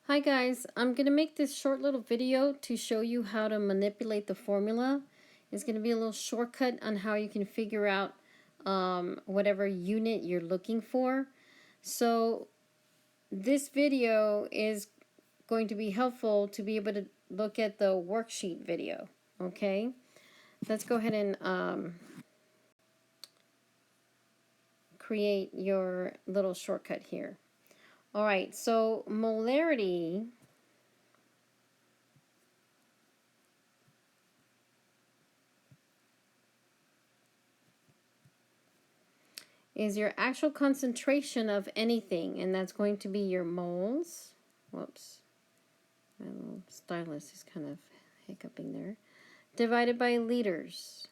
Hi guys, I'm going to make this short little video to show you how to manipulate the formula. It's going to be a little shortcut on how you can figure out whatever unit you're looking for. So this video is going to be helpful to be able to look at the worksheet video. Okay, let's go ahead and create your little shortcut here. Alright, so molarity is your actual concentration of anything, and that's going to be your moles. Whoops, my little stylus is kind of hiccuping there. Divided by liters.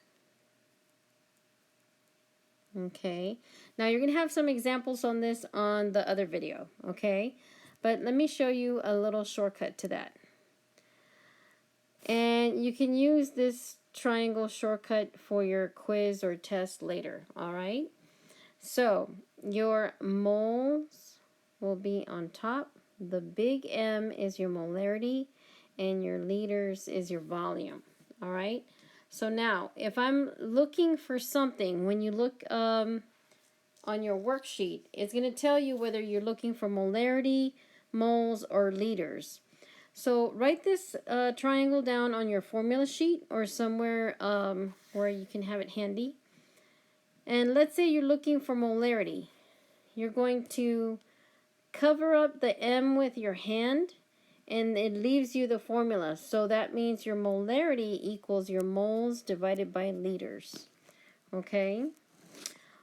Okay, now you're going to have some examples on this on the other video, okay? But let me show you a little shortcut to that. And you can use this triangle shortcut for your quiz or test later, all right? So your moles will be on top. The big M is your molarity, and your liters is your volume. All right. So now, if I'm looking for something, when you look on your worksheet, it's going to tell you whether you're looking for molarity, moles, or liters. So write this triangle down on your formula sheet or somewhere where you can have it handy. And let's say you're looking for molarity. You're going to cover up the M with your hand, and it leaves you the formula. So that means your molarity equals your moles divided by liters. Okay?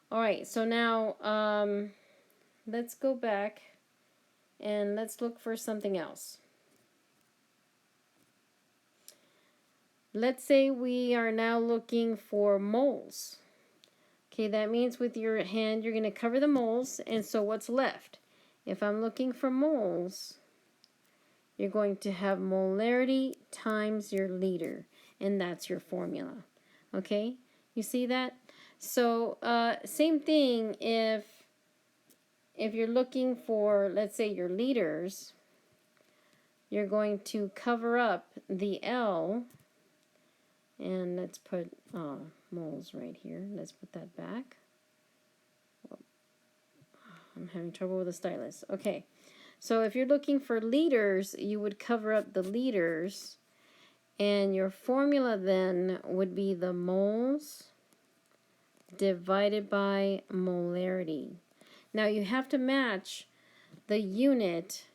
All right, so now let's go back and let's look for something else. Let's say we are now looking for moles. Okay, that means with your hand you're going to cover the moles, and so what's left? If I'm looking for moles, you're going to have molarity times your liter, and that's your formula. Okay, you see that? So same thing if you're looking for, let's say, your liters, you're going to cover up the L, and let's put moles right here. Let's put that back. I'm having trouble with the stylus. Okay, so if you're looking for liters, you would cover up the liters, and your formula then would be the moles divided by molarity. Now you have to match the unit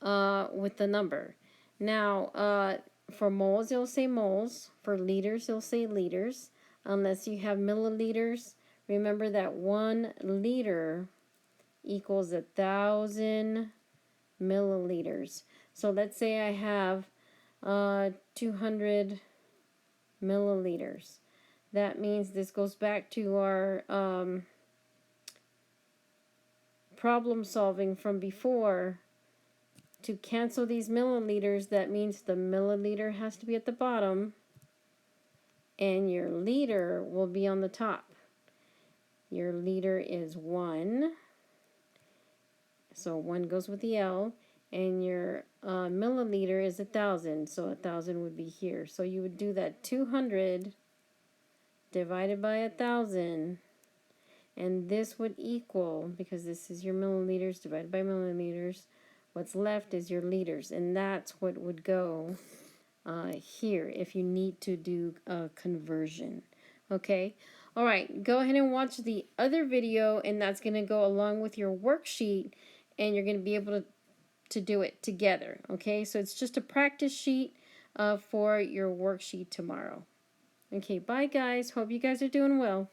with the number. Now for moles, you'll say moles. For liters, you'll say liters. Unless you have milliliters, remember that 1 liter equals 1,000 milliliters. So let's say I have 200 milliliters. That means this goes back to our problem solving from before. To cancel these milliliters, that means the milliliter has to be at the bottom and your liter will be on the top. Your liter is 1. So 1 goes with the L, and your milliliter is 1,000. So 1,000 would be here. So you would do that 200 divided by 1,000, and this would equal, because this is your milliliters divided by milliliters, what's left is your liters, and that's what would go here if you need to do a conversion. Okay, all right, go ahead and watch the other video, and that's going to go along with your worksheet, and you're going to be able to do it together. Okay, so it's just a practice sheet for your worksheet tomorrow. Okay, bye guys, hope you guys are doing well.